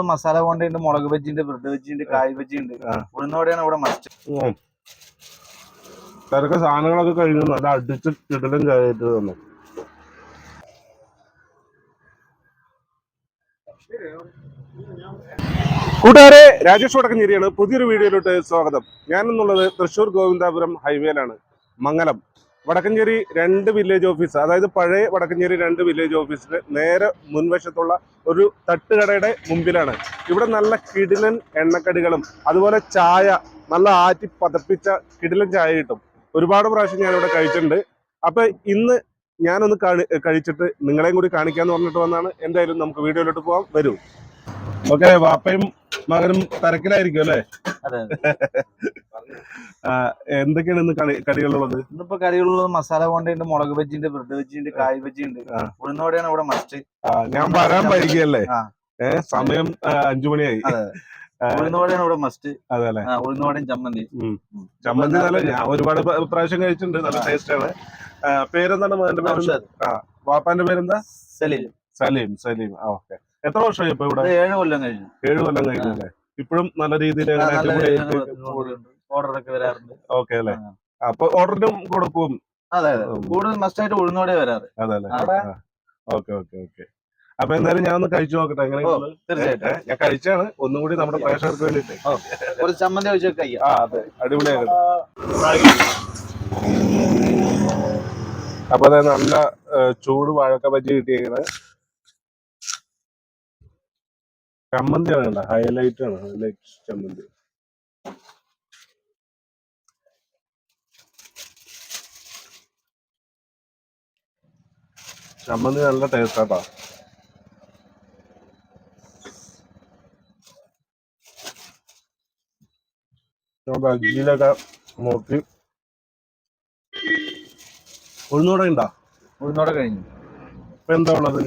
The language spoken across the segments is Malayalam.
കടികളുള്ളത് മസാല ബോണ്ടയുണ്ട്, മുളക് ബജ്ജിയുണ്ട്, ബ്രെഡ് ബജ്ജിയുണ്ട്, കായ് ബജ്ജിയുണ്ട്. ഉഴുന്നോടെയാണ് ഇവിടെ മസ്റ്റ്. തിരക്ക് സാധനങ്ങളൊക്കെ കഴിഞ്ഞു നല്ല അടിച്ച് കിടലും ചായയിട്ട് തന്നു. കൂട്ടുകാരെ, രാജേഷ് വടക്കഞ്ചേരിയാണ്. പുതിയൊരു വീഡിയോയിലോട്ട് സ്വാഗതം. ഞാനെന്നുള്ളത് തൃശ്ശൂർ ഗോവിന്ദാപുരം ഹൈവേയിലാണ്. മംഗലം വടക്കഞ്ചേരി 2 വില്ലേജ് ഓഫീസ്, അതായത് പഴയ വടക്കഞ്ചേരി 2 വില്ലേജ് ഓഫീസിന്റെ നേരെ മുൻവശത്തുള്ള ഒരു തട്ടുകടയുടെ മുമ്പിലാണ്. ഇവിടെ നല്ല കിടിലൻ എണ്ണക്കടികളും അതുപോലെ ചായ, നല്ല ആറ്റി പതപ്പിച്ച കിടിലൻ ചായ കിട്ടും. ഒരുപാട് പ്രാവശ്യം ഞാനിവിടെ കഴിച്ചിട്ടുണ്ട്. അപ്പൊ ഇന്ന് ഞാനൊന്ന് കഴിച്ചിട്ട് നിങ്ങളെയും കൂടി കാണിക്കാന്ന് പറഞ്ഞിട്ട് വന്നാണ്. എന്തായാലും നമുക്ക് വീഡിയോയിലോട്ട് പോകാം, വരൂ. ഓക്കെ, വാപ്പയും മകനും തിരക്കിലായിരിക്കും അല്ലേ? എന്തൊക്കെയാണ് ഇന്ന് കടികളുള്ളത്? ഇന്നിപ്പോ കടികളുള്ളത് മസാല ബോണ്ടയുണ്ട്, മുളക് ബജ്ജിയുണ്ട്, ബ്രെഡ് ബജ്ജിയുണ്ട്, കായ് ബജ്ജിയുണ്ട്. ഉഴുന്നോടെയാണ് ഇവിടെ മസ്റ്റ്. ഞാൻ വരാൻ വൈകിയല്ലേ? സമയം 5 മണിയായി. ഉഴുന്നോടെയാണ് ഇവിടെ മസ്റ്റ്. അതെ അല്ലെ? ഉഴുന്നോടയും ചമ്മന്തി. ചമ്മന്തി നല്ല, ഞാൻ ഒരുപാട് പ്രാവശ്യം കഴിച്ചിട്ടുണ്ട്. നല്ല ടേസ്റ്റ് ആണ്. പേരെന്താണ് മകന്റെ പേര്? വാപ്പാന്റെ പേരെന്താ? സലീം. സലീം. സലീം. ഓക്കെ. എത്ര വർഷമായി ഇപ്പൊ ഇവിടെ? 7 കൊല്ലം കഴിഞ്ഞു. 7 കൊല്ലം കഴിഞ്ഞു അല്ലേ? ഇപ്പോഴും നല്ല രീതിയിൽ ഓർഡർ ഒക്കെ വരാറുണ്ട്. ഓക്കെ അല്ലെ? അപ്പൊ ഓർഡറിനും കൊടുക്കും? അതെ അതെ, കൂടുതൽ മസ്റ്റ് ആയിട്ട് ഉഴുന്നോടെ വരാറ്. അതെ അല്ലെ? Okay okay okay. അപ്പൊ എന്തായാലും ഞാൻ ഒന്ന് കഴിച്ചു നോക്കട്ടെ. തീർച്ചയായിട്ടും ഞാൻ കഴിച്ചാണ്. ഒന്നും കൂടി നമ്മുടെ പ്രേക്ഷകർക്ക് വേണ്ടിട്ട് ഒരു ചമ്മന്തി വെച്ച് കഴിക്കാം. അതെ, അടിപൊളിയാകട്ടെ. അപ്പൊ അതെ, നല്ല ചൂട് വാഴക്ക ബജ്ജി കിട്ടിയേക്കുന്നത്. ചമ്മന്തിയാണ് കണ്ട, ഹൈലൈറ്റ് ആണ്. ഹൈലൈറ്റ് ചമ്മന്തി. ചമ്മന്തി നല്ല ടേസ്റ്റ് ആട്ടാ. ബജ്ജിയിലൊക്കെ നോക്കി. ഉഴുന്നോടെ ഉണ്ടോ? ഉഴുന്നോടെ കഴിഞ്ഞു. ഇപ്പൊ എന്താ ഉള്ളത്?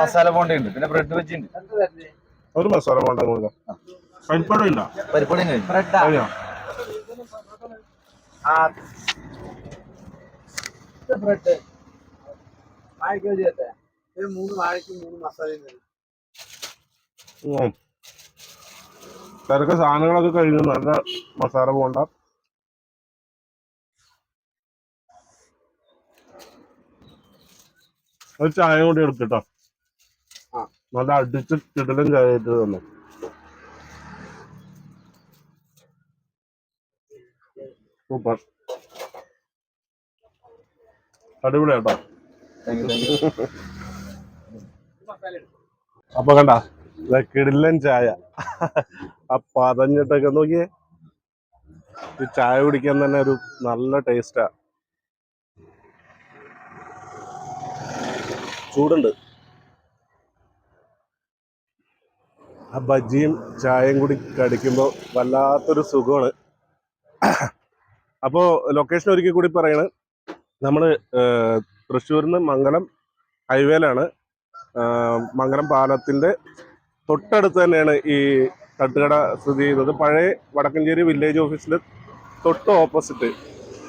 മസാല ബോണ്ടയുണ്ട്, പിന്നെ ബ്രെഡ് ബജ്ജിയുണ്ട്. ഒരു മസാല ബോണ്ട കൊടുക്കാം. പരിപ്പട ഉണ്ടോ? പരിപ്പടയും കഴിഞ്ഞു. തിരക്ക് സാധനങ്ങളൊക്കെ കഴിഞ്ഞു. നല്ല മസാല ബോണ്ട. ഒരു ചായ കൂടി എടുക്കട്ടോ. നല്ല അടിച്ച് കിടലും ചായ ഇട്ട് തന്നു. സൂപ്പർ, അടിപൊളിയാട്ടോ. അപ്പൊ കണ്ട കിടിലൻ ചായ. ആ പതഞ്ഞിട്ടൊക്കെ നോക്കിയേ. ഈ ചായ കുടിക്കാൻ തന്നെ ഒരു നല്ല ടേസ്റ്റാ. ചൂടുണ്ട്. ആ ബജ്ജിയും ചായയും കൂടി കടിക്കുമ്പോൾ വല്ലാത്തൊരു സുഖമാണ്. അപ്പോൾ ലൊക്കേഷൻ ഒരിക്കൽ കൂടി പറയണ്. നമ്മൾ തൃശ്ശൂരിൽ നിന്ന് മംഗലം ഹൈവേയിലാണ്. മംഗലം പാലത്തിൻ്റെ തൊട്ടടുത്ത് തന്നെയാണ് ഈ തട്ടുകട സ്ഥിതി ചെയ്യുന്നത്. പഴയ വടക്കഞ്ചേരി വില്ലേജ് ഓഫീസിൽ തൊട്ട് ഓപ്പോസിറ്റ്.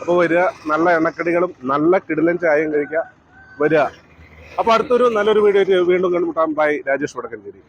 അപ്പോൾ വരിക, നല്ല എണ്ണക്കടികളും നല്ല കിടിലൻ ചായയും കഴിക്കുക. വരിക. അപ്പോൾ അടുത്തൊരു നല്ലൊരു വീഡിയോ വീണ്ടും കണ്ടുമുട്ടാം. ബൈ. രാജേഷ് വടക്കഞ്ചേരി.